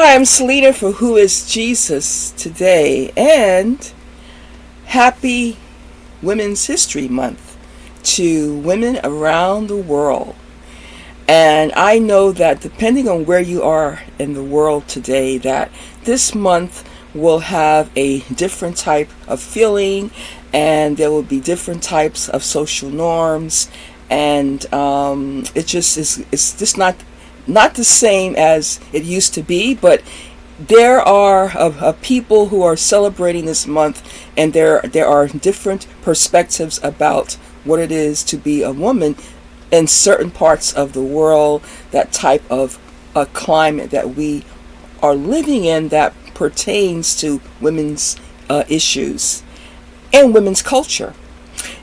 Hi, I'm Selena for Who is Jesus Today, and happy Women's History Month to women around the world. And I know that depending on where you are in the world today, that this month will have a different type of feeling, and there will be different types of social norms, and it's just not the same as it used to be, but there are people who are celebrating this month, and there are different perspectives about what it is to be a woman in certain parts of the world, that type of a climate that we are living in that pertains to women's issues and women's culture.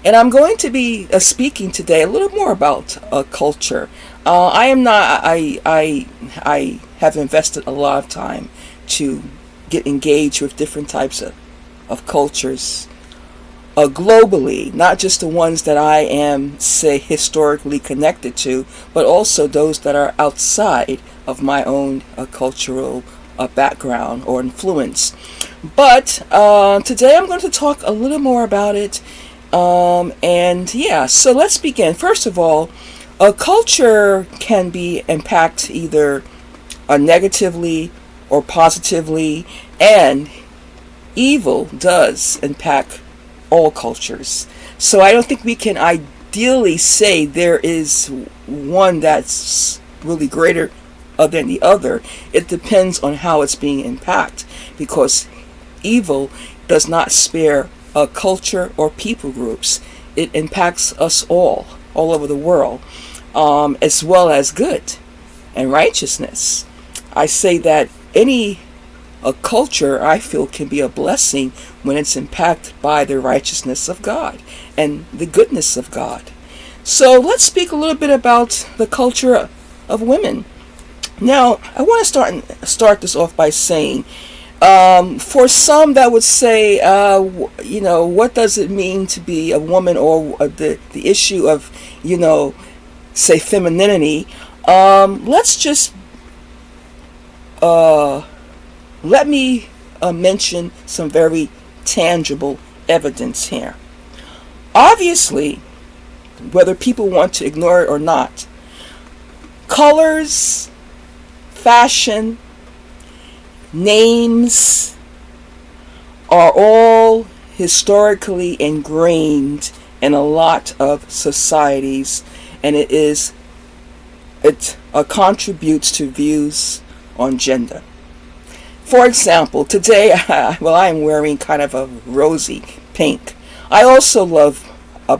And I'm going to be speaking today a little more about culture. I am not. I have invested a lot of time to get engaged with different types of cultures globally, not just the ones that I am, say, historically connected to, but also those that are outside of my own cultural background or influence. But today I'm going to talk a little more about it. So let's begin. First of all, a culture can be impacted either negatively or positively, and evil does impact all cultures. So I don't think we can ideally say there is one that's really greater than the other. It depends on how it's being impacted, because evil does not spare a culture or people groups. It impacts us all over the world, as well as good and righteousness. I say that a culture, I feel, can be a blessing when it's impacted by the righteousness of God and the goodness of God. So let's speak a little bit about the culture of women. Now, I want to start this off by saying, for some that would say, what does it mean to be a woman, or the issue of, say, femininity. Let's just let me mention some very tangible evidence here. Obviously, whether people want to ignore it or not, colors, fashion, names are all historically ingrained in a lot of societies, and it contributes to views on gender. For example, today, I am wearing kind of a rosy pink. I also love,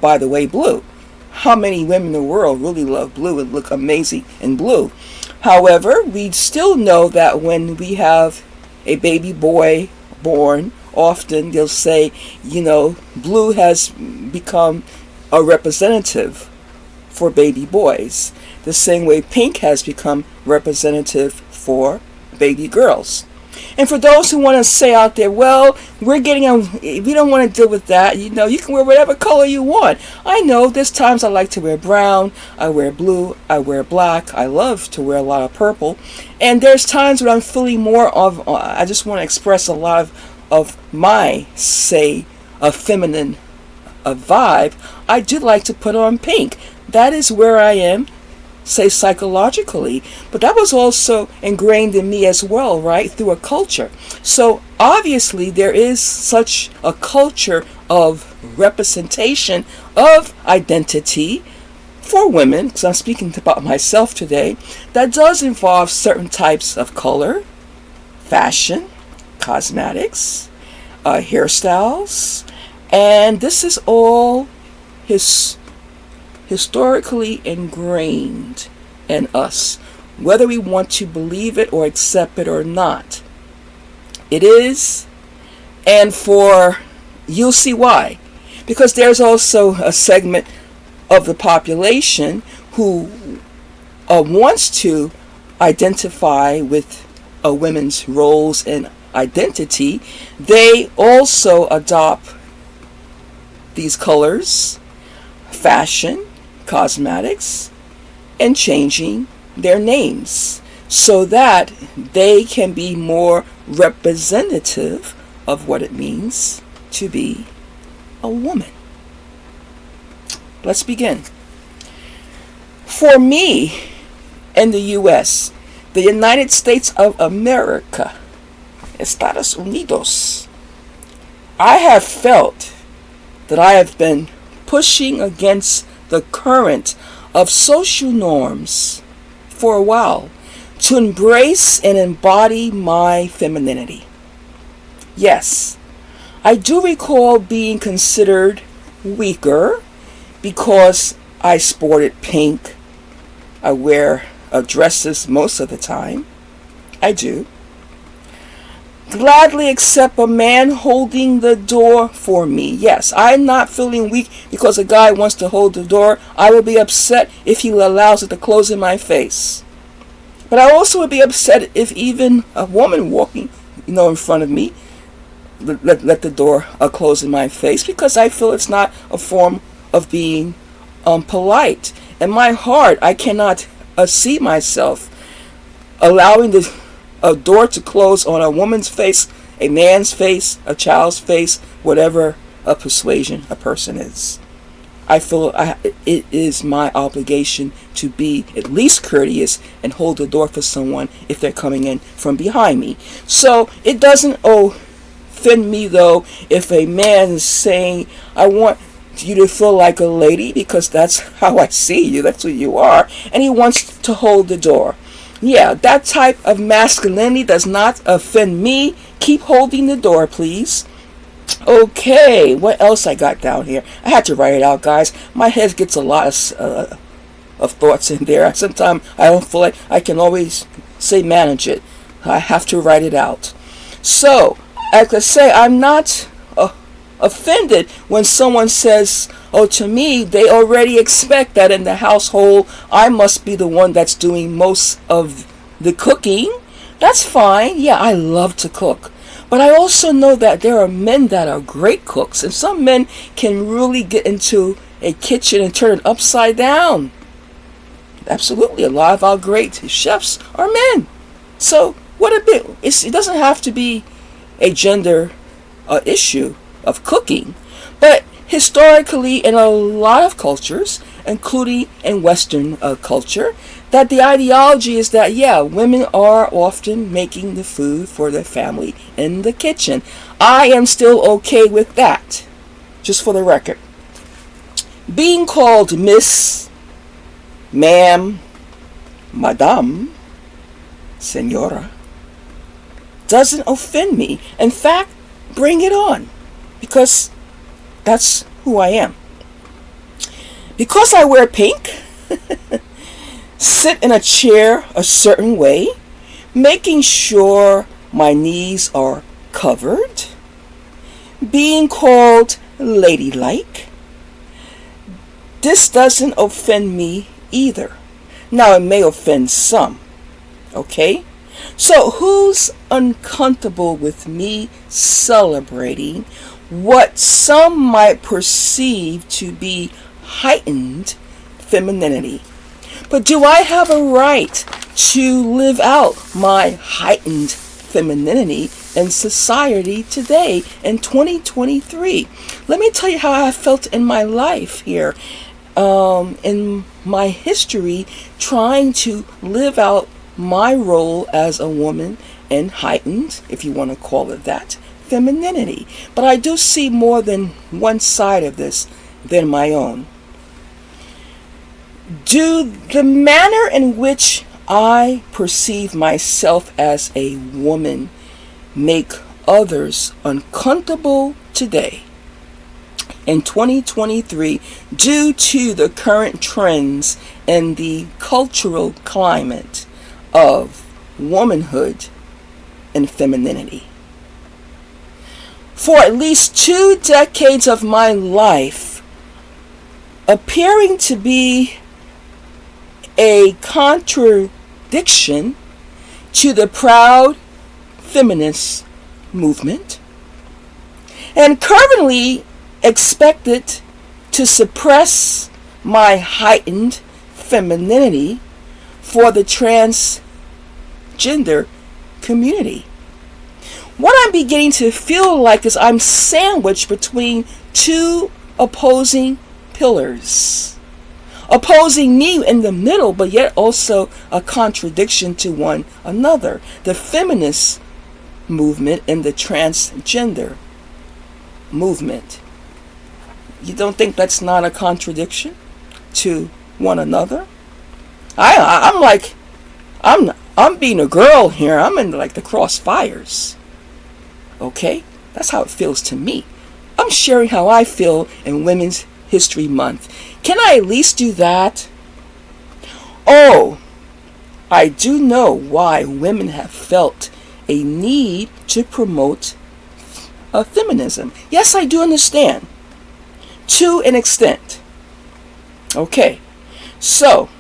by the way, blue. How many women in the world really love blue and look amazing in blue? However, we still know that when we have a baby boy born, often they'll say, blue has become a representative for baby boys, the same way pink has become representative for baby girls. And for those who want to say out there, well, we don't want to deal with that. You can wear whatever color you want. I know there's times I like to wear brown, I wear blue, I wear black. I love to wear a lot of purple. And there's times when I'm feeling more of, I just want to express a lot of my, say, a feminine vibe. I do like to put on pink. That is where I am, say, psychologically, but that was also ingrained in me as well, right, through a culture. So obviously there is such a culture of representation of identity for women, because I'm speaking about myself today, that does involve certain types of color, fashion, cosmetics, hairstyles, and this is all historically ingrained in us, whether we want to believe it or accept it or not. It is, and you'll see why. Because there's also a segment of the population who wants to identify with women's roles and identity. They also adopt these colors, fashion, cosmetics, and changing their names. so that they can be more representative of what it means to be a woman. Let's begin. For me, in the U.S., the United States of America, Estados Unidos, I have felt that I have been pushing against the current of social norms for a while to embrace and embody my femininity. Yes, I do recall being considered weaker because I sported pink. I wear dresses most of the time. I do. Gladly accept a man holding the door for me. Yes, I'm not feeling weak because a guy wants to hold the door. I will be upset if he allows it to close in my face. But I also would be upset if even a woman walking, in front of me, let the door close in my face, because I feel it's not a form of being polite. In my heart, I cannot see myself allowing a door to close on a woman's face, a man's face, a child's face, whatever a persuasion a person is. I feel it is my obligation to be at least courteous and hold the door for someone if they're coming in from behind me. So it doesn't offend me, though, if a man is saying, I want you to feel like a lady because that's how I see you, that's who you are, and he wants to hold the door. Yeah, that type of masculinity does not offend me. Keep holding the door, please. Okay, what else I got down here? I had to write it out, guys. My head gets a lot of thoughts in there. Sometimes I don't feel like I can always manage it. I have to write it out. So, as I say, I'm not offended when someone says, to me, they already expect that in the household, I must be the one that's doing most of the cooking. That's fine. Yeah, I love to cook. But I also know that there are men that are great cooks, and some men can really get into a kitchen and turn it upside down. Absolutely, a lot of our great chefs are men. So what a bit, it doesn't have to be a gender issue of cooking, but historically in a lot of cultures, including in Western culture, that the ideology is that, women are often making the food for their family in the kitchen. I am still okay with that, just for the record. Being called Miss, Ma'am, Madame, Senora, doesn't offend me. In fact, bring it on, because that's who I am. Because I wear pink, sit in a chair a certain way, making sure my knees are covered, being called ladylike, this doesn't offend me either. Now, it may offend some, okay? So who's uncomfortable with me celebrating what some might perceive to be heightened femininity? But do I have a right to live out my heightened femininity in society today in 2023? Let me tell you how I felt in my life here, in my history, trying to live out my role as a woman in heightened, if you want to call it that, femininity. But I do see more than one side of this than my own. Do the manner in which I perceive myself as a woman make others uncomfortable today in 2023 due to the current trends and the cultural climate of womanhood and femininity? For at least 2 decades of my life, appearing to be a contradiction to the proud feminist movement, and currently expected to suppress my heightened femininity for the transgender community. What I'm beginning to feel like is I'm sandwiched between two opposing pillars, opposing me in the middle, but yet also a contradiction to one another. The feminist movement and the transgender movement. You don't think that's not a contradiction to one another? I'm being a girl here. I'm in like the crossfires. Okay? That's how it feels to me. I'm sharing how I feel in Women's History Month. Can I at least do that? Oh, I do know why women have felt a need to promote feminism. Yes, I do understand. To an extent. Okay. So,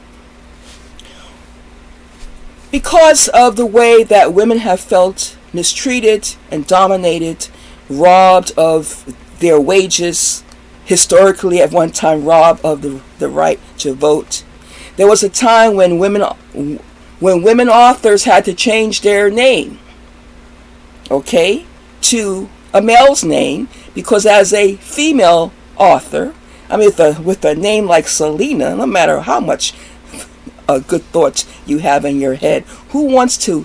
because of the way that women have felt mistreated and dominated, robbed of their wages, historically at one time robbed of the right to vote. There was a time when women authors had to change their name, okay, to a male's name, because as a female author, I mean with a name like Selena, no matter how much good thoughts you have in your head, who wants to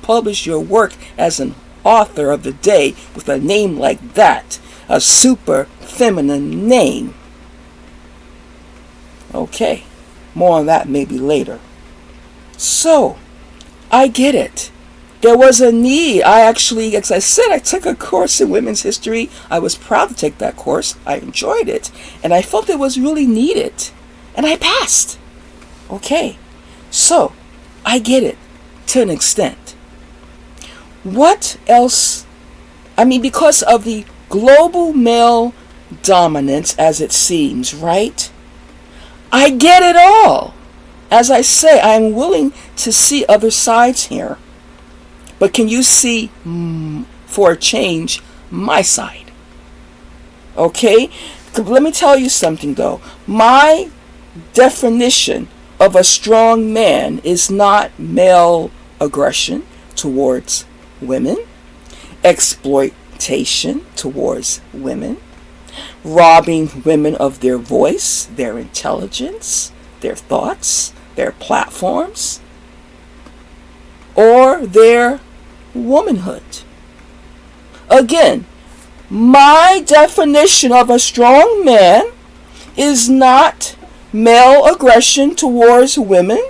publish your work as an author of the day with a name like that, a super feminine name? Okay, more on that maybe later. So, I get it. There was a need. I actually, as I said, I took a course in women's history. I was proud to take that course. I enjoyed it. And I felt it was really needed. And I passed. Okay. So, I get it to an extent. What else? I mean, because of the global male dominance, as it seems, right? I get it all. As I say, I'm willing to see other sides here. But can you see, for a change, my side? Okay? Let me tell you something, though. My definition of a strong man is not male aggression towards women, exploitation towards women, robbing women of their voice, their intelligence, their thoughts, their platforms, or their womanhood. Again, my definition of a strong man is not male aggression towards women,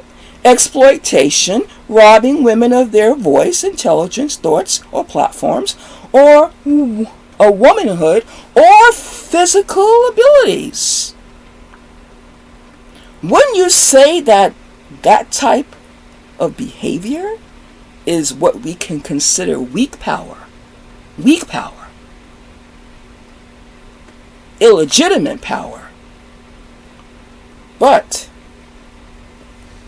exploitation, robbing women of their voice, intelligence, thoughts, or platforms, or a womanhood, or physical abilities. Wouldn't you say that that type of behavior is what we can consider weak power? Weak power. Illegitimate power. But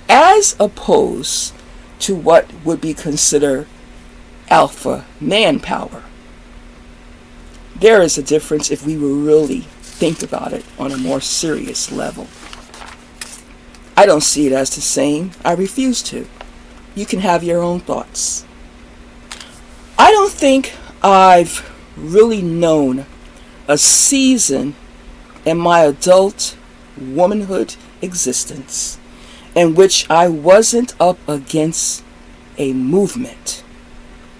as opposed to what would be considered alpha man power, there is a difference if we will really think about it on a more serious level. I don't see it as the same. I refuse to. You can have your own thoughts. I don't think I've really known a season in my adult womanhood existence in which I wasn't up against a movement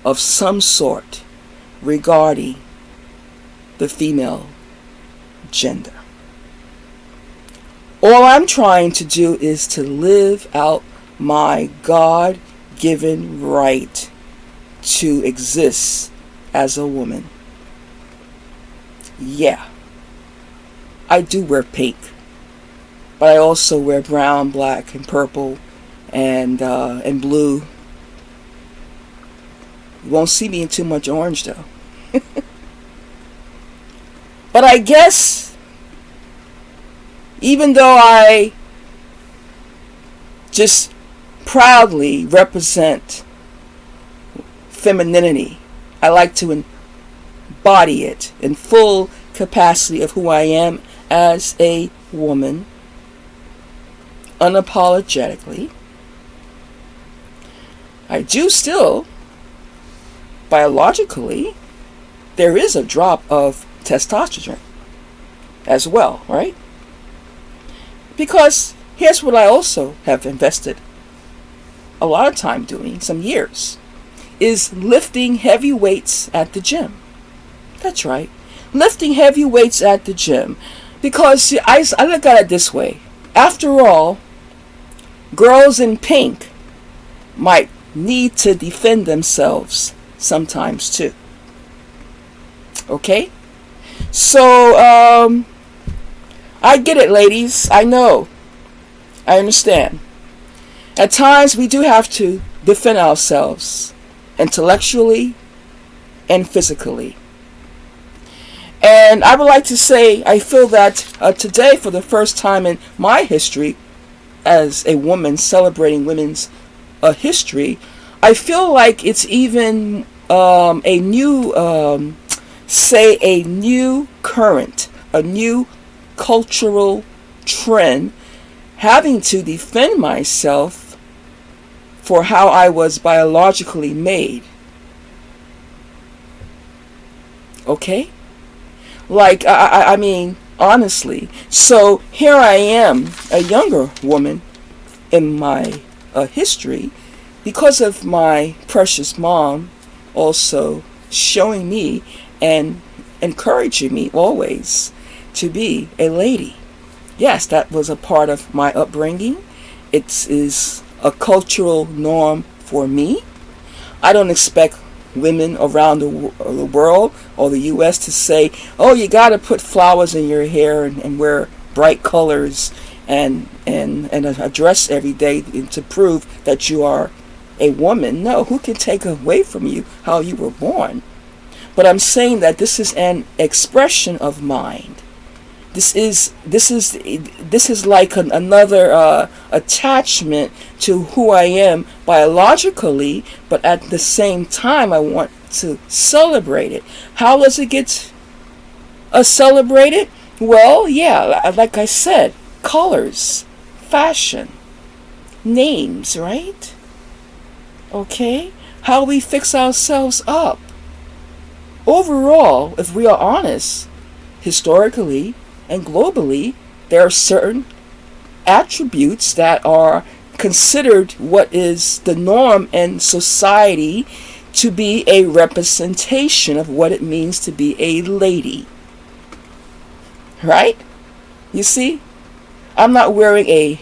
of some sort regarding the female gender. All I'm trying to do is to live out my God-given right to exist as a woman. Yeah, I do wear pink, but I also wear brown, black, and purple, and blue. You won't see me in too much orange, though. But I guess, even though I just proudly represent femininity, I like to embody it in full capacity of who I am as a woman, unapologetically. I do still, biologically, there is a drop of testosterone as well, right? Because here's what I also have invested a lot of time doing, some years, is lifting heavy weights at the gym. That's right. Lifting heavy weights at the gym. Because see, I look at it this way. After all, girls in pink might need to defend themselves sometimes too. Okay? So, I get it, ladies. I know. I understand. At times we do have to defend ourselves intellectually and physically. And I would like to say, I feel that today, for the first time in my history as a woman celebrating women's history, I feel like it's even a new, say, a new current, a new cultural trend, having to defend myself for how I was biologically made. Okay? Like, I mean, honestly. So here I am, a younger woman in my history, because of my precious mom also showing me and encouraging me always to be a lady. Yes, that was a part of my upbringing. It is a cultural norm for me. I don't expect women around the world or the U.S. to say, oh, you got to put flowers in your hair and wear bright colors and a dress every day to prove that you are a woman. No, who can take away from you how you were born? But I'm saying that this is an expression of mind. This is like another attachment to who I am biologically, but at the same time I want to celebrate it. How does it get celebrated? Well, yeah, like I said, colors, fashion, names, right? Okay? How we fix ourselves up. Overall, if we are honest, historically and globally, there are certain attributes that are considered what is the norm in society to be a representation of what it means to be a lady. Right? You see? I'm not wearing a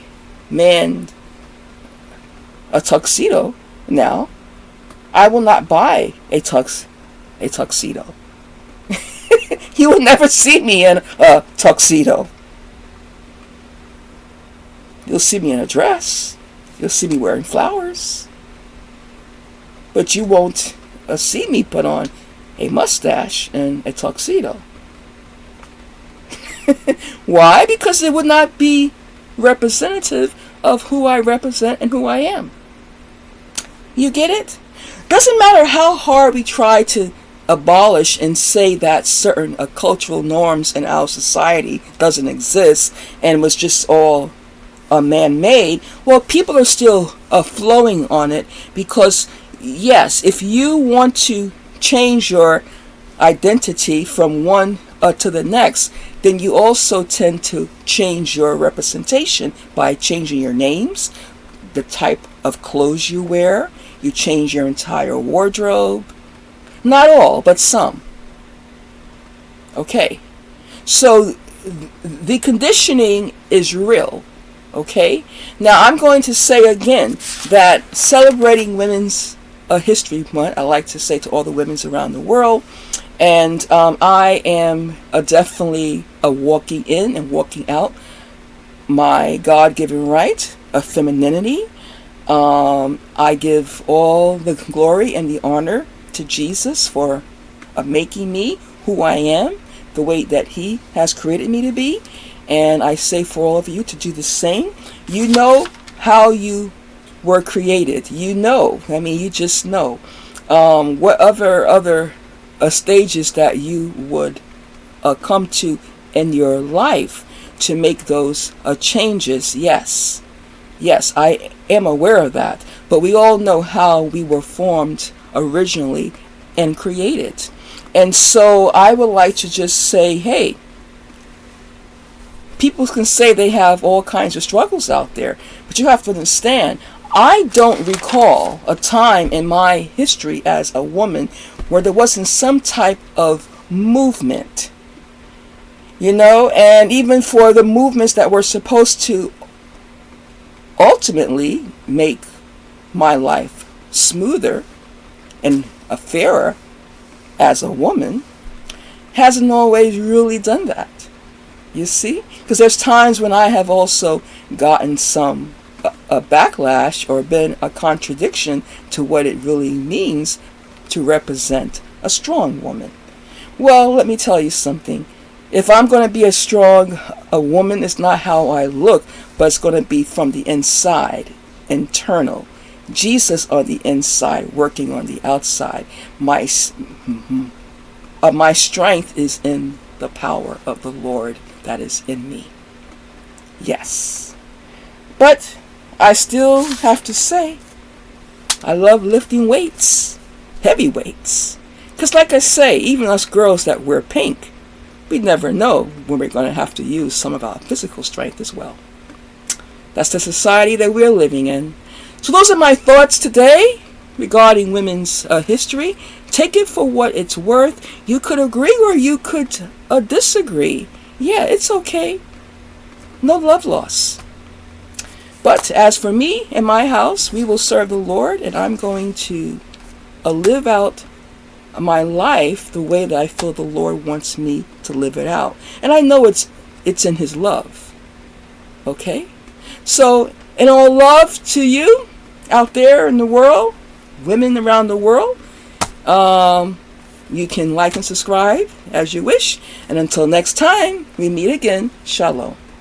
tuxedo now. I will not buy a tuxedo. You will never see me in a tuxedo. You'll see me in a dress. You'll see me wearing flowers. But you won't see me put on a mustache and a tuxedo. Why? Because it would not be representative of who I represent and who I am. You get it? Doesn't matter how hard we try to abolish and say that certain cultural norms in our society doesn't exist and was just all man-made. Well, people are still flowing on it because, yes, if you want to change your identity from one to the next, then you also tend to change your representation by changing your names, the type of clothes you wear. You change your entire wardrobe. Not all, but some. Okay. So the conditioning is real. Okay. Now I'm going to say again that celebrating Women's History Month, I like to say to all the women around the world, and I am definitely walking in and walking out my God-given right of femininity. I give all the glory and the honor to Jesus for making me who I am, the way that He has created me to be. And I say for all of you to do the same. You know how you were created. You know. I mean, you just know. What other stages that you would come to in your life to make those changes. Yes, I am aware of that. But we all know how we were formed originally and created. And so I would like to just say, hey, people can say they have all kinds of struggles out there, but you have to understand, I don't recall a time in my history as a woman where there wasn't some type of movement. And even for the movements that were supposed to ultimately make my life smoother and fairer as a woman, hasn't always really done that. You see? Because there's times when I have also gotten some a backlash or been a contradiction to what it really means to represent a strong woman. Well, let me tell you something. If I'm going to be a woman, it's not how I look, but it's going to be from the inside, internal. Jesus on the inside, working on the outside. My strength is in the power of the Lord that is in me. Yes. But I still have to say, I love lifting weights, heavy weights. Because like I say, even us girls that wear pink, we never know when we're going to have to use some of our physical strength as well. That's the society that we're living in. So those are my thoughts today regarding women's history. Take it for what it's worth. You could agree or you could disagree. Yeah, it's okay. No love loss. But as for me and my house, we will serve the Lord, and I'm going to live out my life the way that I feel the Lord wants me to live it out. And I know it's in His love. Okay? So, in all love to you out there in the world, women around the world, you can like and subscribe as you wish. And until next time, we meet again. Shalom.